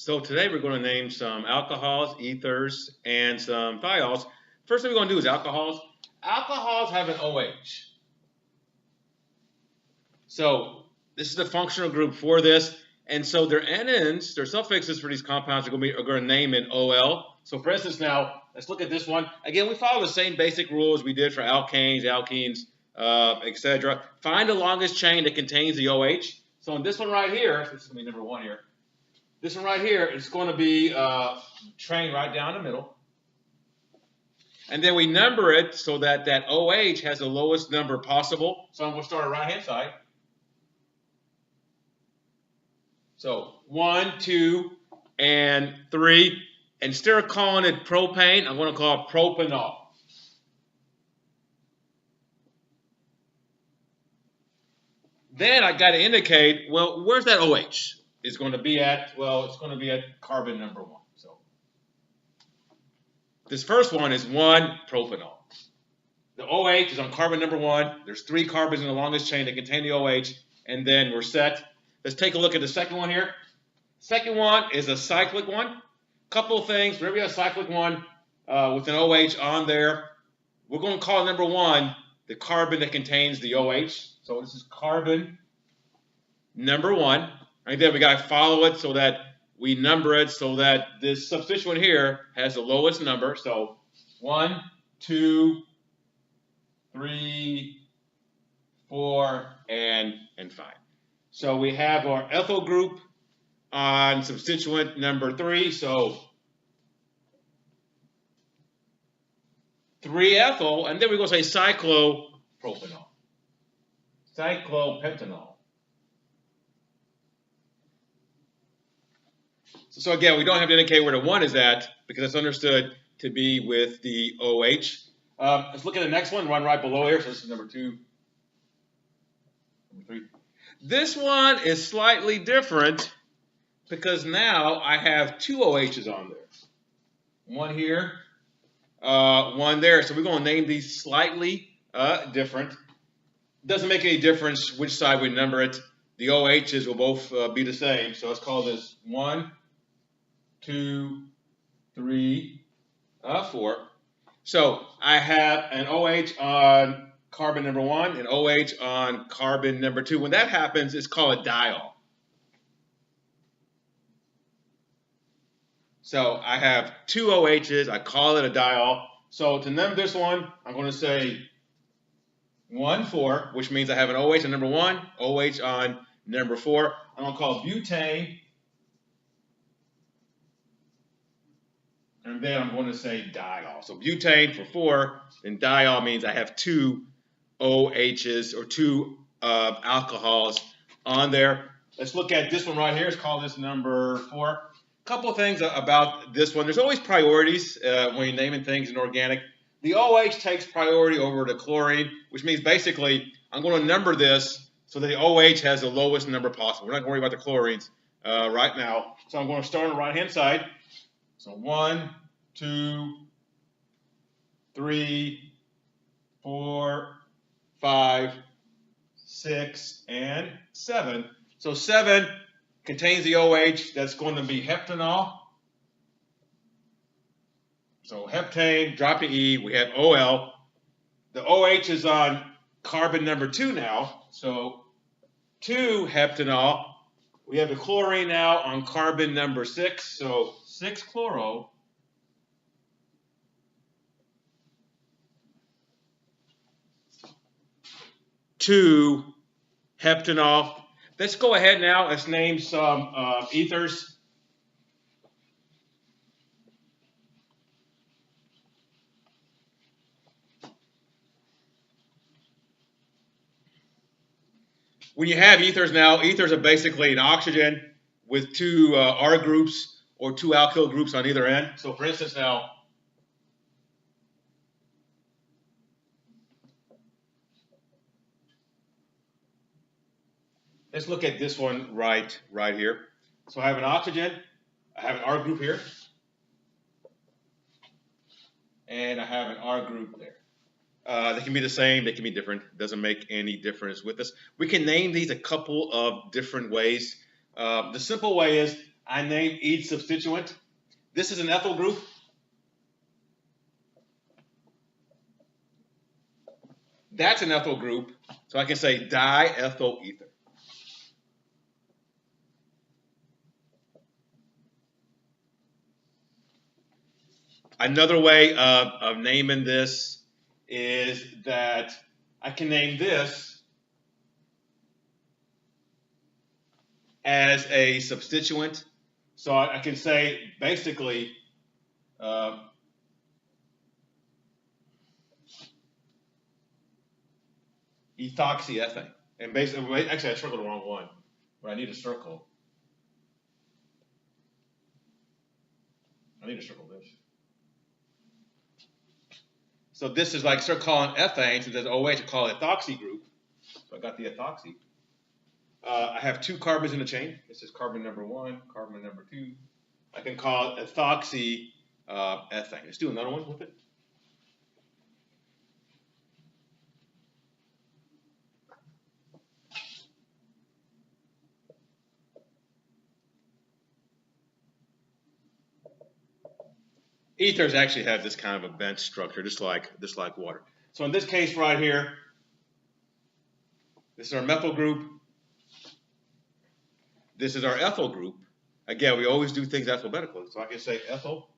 So today we're going to name some alcohols, ethers, and some thiols. First thing we're going to do is alcohols. Alcohols have an OH. So this is the functional group for this. And so their NNs, their suffixes for these compounds are going to name in OL. So for instance now, let's look at this one. Again, we follow the same basic rules we did for alkanes, alkenes, etc. Find the longest chain that contains the OH. So in this one right here, this is going to be number one here. This one right here is going to be train right down the middle. And then we number it so that that OH has the lowest number possible. So I'm going to start on the right-hand side. So 1, 2, and 3. Instead of calling it propane, I'm going to call it propanol. Then I got to indicate, well, where's that OH? It's going to be at, well, it's going to be at carbon number 1. So this first one is 1-propanol. The OH is on carbon number 1. There's 3 carbons in the longest chain that contain the OH, and then we're set. Let's take a look at the second one here. Second one is a cyclic one. Couple of things. Whenever you have a cyclic one with an OH on there, we're going to call number 1 the carbon that contains the OH. So this is carbon number 1. And then we got to follow it so that we number it so that this substituent here has the lowest number. So 1, 2, 3, 4, and 5. So we have our ethyl group on substituent number 3. So 3-ethyl, and then we're going to say cyclopropanol, cyclopentanol. So again, we don't have to indicate where the 1 is at because it's understood to be with the OH. Let's look at the next one, run right below here. So this is number 2, number 3. This one is slightly different because now I have 2 OHs on there. One here, one there. So we're going to name these slightly different. Doesn't make any difference which side we number it. The OHs will both be the same. So let's call this 1, 2, 3, 4. So I have an OH on carbon number 1 and OH on carbon number 2. When that happens, it's called a diol. So I have 2 OHs. I call it a diol. So to number this one, I'm going to say 1, 4, which means I have an OH on number 1, OH on number 4. I'm going to call butane. And then I'm going to say diol. So butane for 4, and diol means I have 2 OHs or 2 alcohols on there. Let's look at this one right here. Let's call this number 4. A couple of things about this one. There's always priorities when you're naming things in organic. The OH takes priority over the chlorine, which means basically I'm going to number this so that the OH has the lowest number possible. We're not going to worry about the chlorines right now. So I'm going to start on the right-hand side. So 1, 2, 3, 4, 5, 6, and 7. So 7 contains the OH. That's going to be heptanol. So heptane, drop the E, we have OL. The OH is on carbon number 2 now. So 2-heptanol. We have the chlorine now on carbon number 6. So 6-chloro. To heptanol. Let's go ahead now. Let's name some ethers. When you have ethers now, ethers are basically an oxygen with 2 R groups or 2 alkyl groups on either end. So for instance now, let's look at this one right here. So I have an oxygen, I have an R group here, and I have an R group there. They can be the same, they can be different. Doesn't make any difference with this. We can name these a couple of different ways. The simple way is I name each substituent. This is an ethyl group. That's an ethyl group. So I can say diethyl ether. Another way of naming this is that I can name this as a substituent. So I can say basically ethoxyethane. And basically, actually I circled the wrong one, but I need to circle. I need to circle this. So this is like start calling ethane, since there's OH, to call it ethoxy group. So I got the ethoxy. I have 2 carbons in the chain. This is carbon number 1, carbon number 2. I can call it ethoxy ethane. Let's do another one with it. Ethers actually have this kind of a bench structure, just like water. So in this case right here, this is our methyl group. This is our ethyl group. Again, we always do things alphabetically. So I can say ethyl.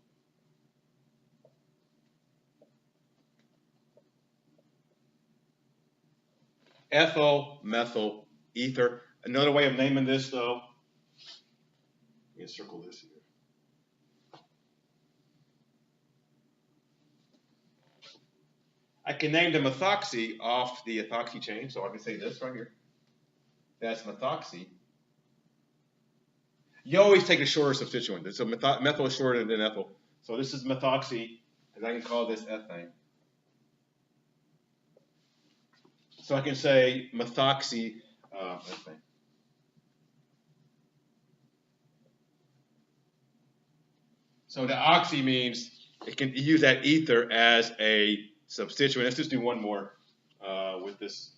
Ethyl, methyl, ether. Another way of naming this, though, let me circle this here. I can name the methoxy off the ethoxy chain, so I can say this right here. That's methoxy. You always take a shorter substituent. So methyl is shorter than ethyl. So this is methoxy, and I can call this ethane. So I can say methoxy ethane. So the oxy means it can use that ether as a substituent. Let's just do one more with this.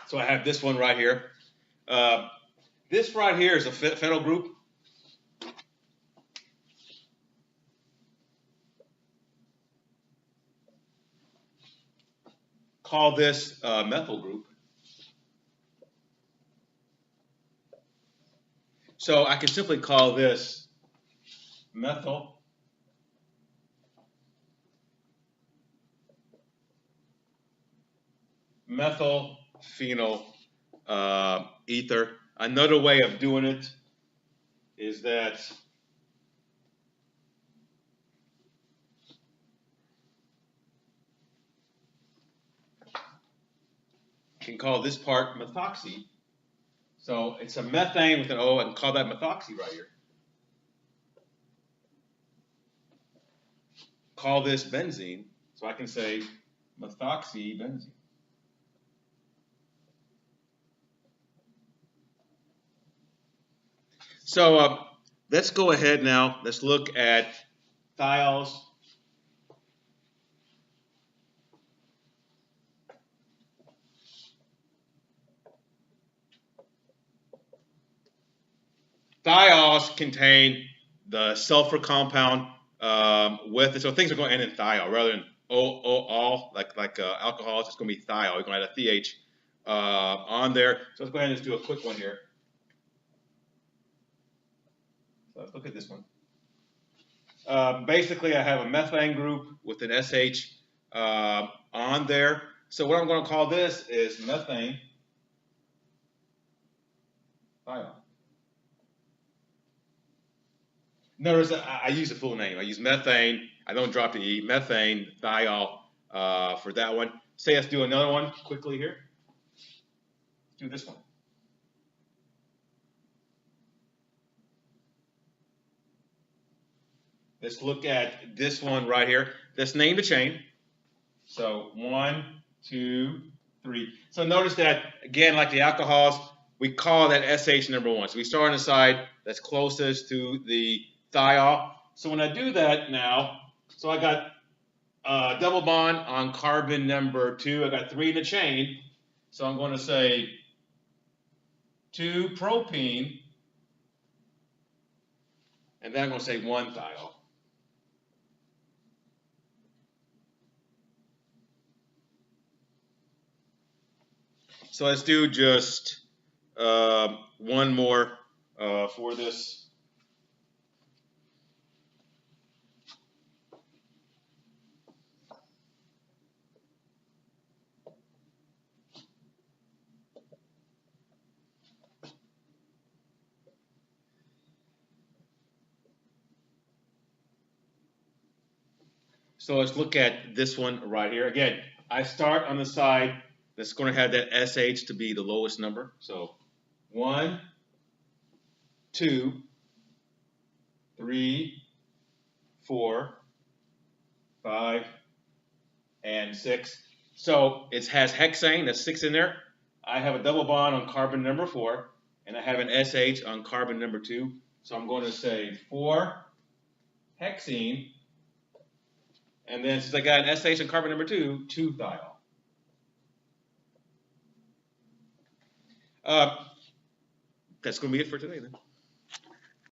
So I have this one right here. This right here is a phenyl group. Call this methyl group. So I can simply call this methyl phenyl ether. Another way of doing it is that you can call this part methoxy. So it's a methane with an O, and call that methoxy right here. Call this benzene, so I can say methoxy benzene. So let's go ahead now. Let's look at thiols. Thiols contain the sulfur compound with it. So things are going to end in thiol rather than all like alcohols. It's going to be thiol. You're going to add a TH on there. So let's go ahead and just do a quick one here. So let's look at this one. Basically, I have a methane group with an SH on there. So what I'm going to call this is methane thiol. Notice I use the full name. I use methane. I don't drop the E. Methane thiol for that one. Say let's do another one quickly here. Let's do this one. Let's look at this one right here. Let's name the chain. So 1, 2, 3. So notice that, again, like the alcohols, we call that SH number 1. So we start on the side that's closest to the thiol. So when I do that now, So I got double bond on carbon number 2. I got 3 in the chain. So I'm going to say 2 propene, and then I'm going to say 1 thiol. So let's do just one more for this. So let's look at this one right here. Again, I start on the side that's going to have that SH to be the lowest number. So 1, 2, 3, 4, 5, and 6. So it has hexane, that's 6 in there. I have a double bond on carbon number 4, and I have an SH on carbon number 2. So I'm going to say 4 hexene, and then since I got an SH on carbon number 2, 2 thiol. That's going to be it for today then.